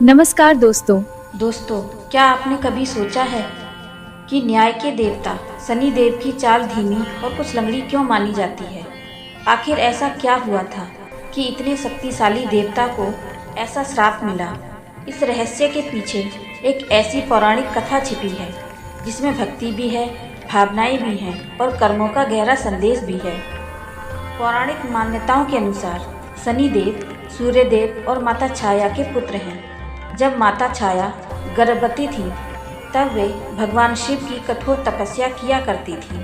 नमस्कार दोस्तों। दोस्तों, क्या आपने कभी सोचा है कि न्याय के देवता शनि देव की चाल धीमी और कुछ लंगड़ी क्यों मानी जाती है? आखिर ऐसा क्या हुआ था कि इतने शक्तिशाली देवता को ऐसा श्राप मिला? इस रहस्य के पीछे एक ऐसी पौराणिक कथा छिपी है जिसमें भक्ति भी है, भावनाएं भी हैं और कर्मों का गहरा संदेश भी है। पौराणिक मान्यताओं के अनुसार शनि देव सूर्य देव और माता छाया के पुत्र हैं। जब माता छाया गर्भवती थी तब वे भगवान शिव की कठोर तपस्या किया करती थी।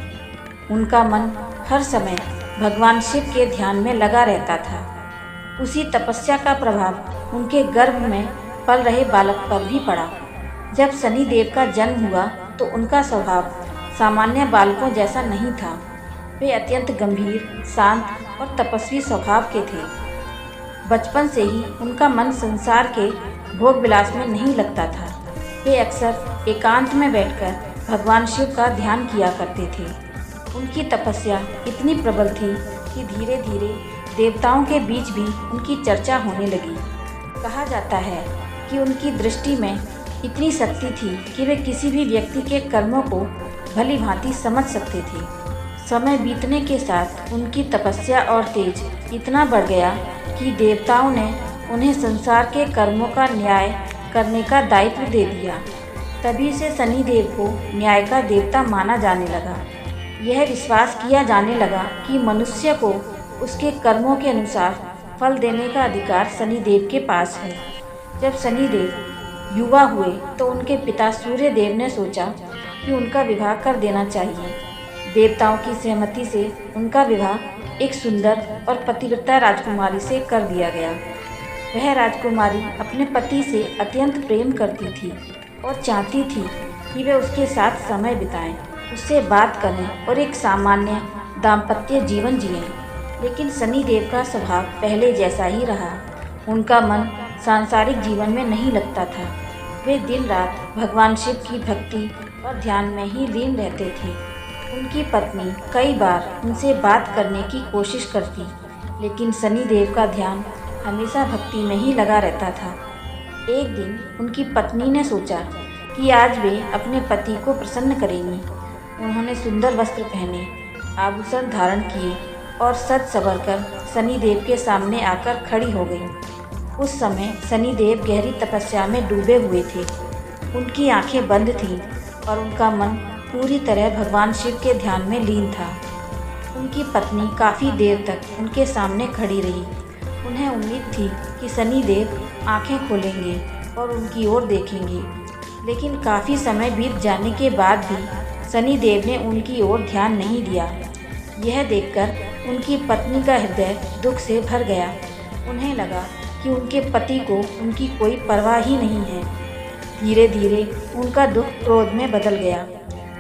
उनका मन हर समय भगवान शिव के ध्यान में लगा रहता था। उसी तपस्या का प्रभाव उनके गर्भ में पल रहे बालक पर भी पड़ा। जब शनि देव का जन्म हुआ तो उनका स्वभाव सामान्य बालकों जैसा नहीं था। वे अत्यंत गंभीर, शांत और तपस्वी स्वभाव के थे। बचपन से ही उनका मन संसार के भोग विलास में नहीं लगता था। वे अक्सर एकांत में बैठकर भगवान शिव का ध्यान किया करते थे। उनकी तपस्या इतनी प्रबल थी कि धीरे धीरे देवताओं के बीच भी उनकी चर्चा होने लगी। कहा जाता है कि उनकी दृष्टि में इतनी शक्ति थी कि वे किसी भी व्यक्ति के कर्मों को भली भांति समझ सकते थे। समय बीतने के साथ उनकी तपस्या और तेज इतना बढ़ गया कि देवताओं ने उन्हें संसार के कर्मों का न्याय करने का दायित्व दे दिया। तभी से शनि देव को न्याय का देवता माना जाने लगा। यह विश्वास किया जाने लगा कि मनुष्य को उसके कर्मों के अनुसार फल देने का अधिकार शनि देव के पास है। जब शनि देव युवा हुए तो उनके पिता सूर्य देव ने सोचा कि उनका विवाह कर देना चाहिए। देवताओं की सहमति से उनका विवाह एक सुंदर और पतिव्रता राजकुमारी से कर दिया गया। वह राजकुमारी अपने पति से अत्यंत प्रेम करती थी और चाहती थी कि वे उसके साथ समय बिताएं, उससे बात करें और एक सामान्य दाम्पत्य जीवन जिएं। लेकिन शनि देव का स्वभाव पहले जैसा ही रहा। उनका मन सांसारिक जीवन में नहीं लगता था। वे दिन रात भगवान शिव की भक्ति और ध्यान में ही लीन रहते थे। उनकी पत्नी कई बार उनसे बात करने की कोशिश करती, लेकिन शनि देव का ध्यान हमेशा भक्ति में ही लगा रहता था। एक दिन उनकी पत्नी ने सोचा कि आज वे अपने पति को प्रसन्न करेंगी। उन्होंने सुंदर वस्त्र पहने, आभूषण धारण किए और सज संवर कर शनि देव के सामने आकर खड़ी हो गई। उस समय शनि देव गहरी तपस्या में डूबे हुए थे। उनकी आंखें बंद थीं और उनका मन पूरी तरह भगवान शिव के ध्यान में लीन था। उनकी पत्नी काफ़ी देर तक उनके सामने खड़ी रही। उन्हें उम्मीद थी कि शनि देव आंखें खोलेंगे और उनकी ओर देखेंगे, लेकिन काफ़ी समय बीत जाने के बाद भी शनि देव ने उनकी ओर ध्यान नहीं दिया। यह देखकर उनकी पत्नी का हृदय दुख से भर गया। उन्हें लगा कि उनके पति को उनकी कोई परवाह ही नहीं है। धीरे धीरे उनका दुख क्रोध में बदल गया।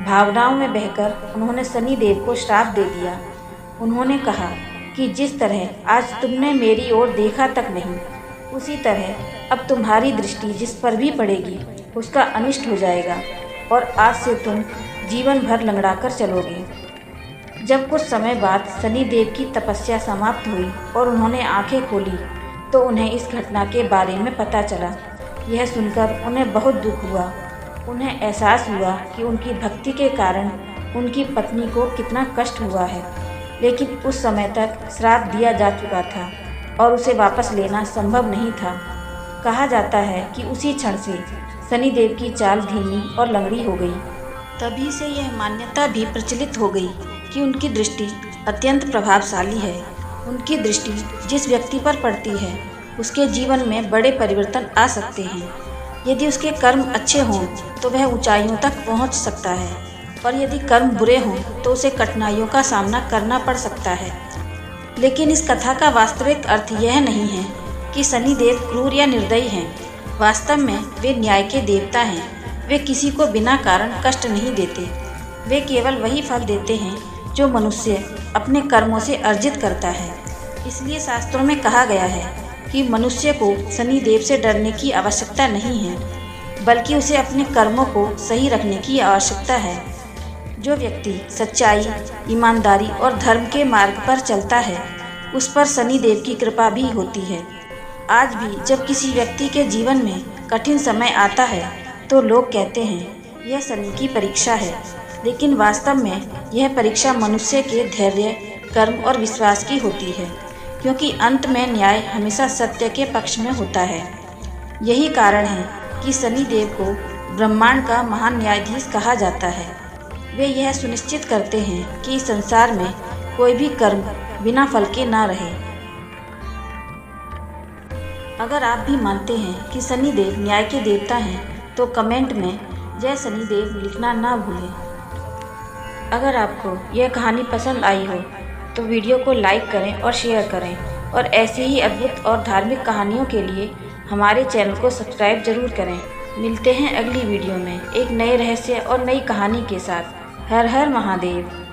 भावनाओं में बहकर उन्होंने शनि देव को श्राप दे दिया। उन्होंने कहा कि जिस तरह आज तुमने मेरी ओर देखा तक नहीं, उसी तरह अब तुम्हारी दृष्टि जिस पर भी पड़ेगी उसका अनिष्ट हो जाएगा और आज से तुम जीवन भर लंगड़ा कर चलोगे। जब कुछ समय बाद शनि देव की तपस्या समाप्त हुई और उन्होंने आंखें खोली तो उन्हें इस घटना के बारे में पता चला। यह सुनकर उन्हें बहुत दुख हुआ। उन्हें एहसास हुआ कि उनकी भक्ति के कारण उनकी पत्नी को कितना कष्ट हुआ है, लेकिन उस समय तक श्राप दिया जा चुका था और उसे वापस लेना संभव नहीं था। कहा जाता है कि उसी क्षण से शनि देव की चाल धीमी और लंगड़ी हो गई। तभी से यह मान्यता भी प्रचलित हो गई कि उनकी दृष्टि अत्यंत प्रभावशाली है। उनकी दृष्टि जिस व्यक्ति पर पड़ती है उसके जीवन में बड़े परिवर्तन आ सकते हैं। यदि उसके कर्म अच्छे हों तो वह ऊंचाइयों तक पहुंच सकता है, और यदि कर्म बुरे हों तो उसे कठिनाइयों का सामना करना पड़ सकता है। लेकिन इस कथा का वास्तविक अर्थ यह नहीं है कि शनि देव क्रूर या निर्दयी हैं। वास्तव में वे न्याय के देवता हैं। वे किसी को बिना कारण कष्ट नहीं देते। वे केवल वही फल देते हैं जो मनुष्य अपने कर्मों से अर्जित करता है। इसलिए शास्त्रों में कहा गया है कि मनुष्य को शनि देव से डरने की आवश्यकता नहीं है, बल्कि उसे अपने कर्मों को सही रखने की आवश्यकता है। जो व्यक्ति सच्चाई, ईमानदारी और धर्म के मार्ग पर चलता है उस पर शनि देव की कृपा भी होती है। आज भी जब किसी व्यक्ति के जीवन में कठिन समय आता है तो लोग कहते हैं यह शनि की परीक्षा है, लेकिन वास्तव में यह परीक्षा मनुष्य के धैर्य, कर्म और विश्वास की होती है, क्योंकि अंत में न्याय हमेशा सत्य के पक्ष में होता है। यही कारण है कि शनि देव को ब्रह्मांड का महान न्यायाधीश कहा जाता है। वे यह सुनिश्चित करते हैं कि संसार में कोई भी कर्म बिना फल के ना रहे। अगर आप भी मानते हैं कि शनि देव न्याय के देवता हैं तो कमेंट में जय शनि देव लिखना ना भूलें। अगर आपको यह कहानी पसंद आई हो तो वीडियो को लाइक करें और शेयर करें, और ऐसी ही अद्भुत और धार्मिक कहानियों के लिए हमारे चैनल को सब्सक्राइब जरूर करें। मिलते हैं अगली वीडियो में एक नए रहस्य और नई कहानी के साथ। हर हर महादेव।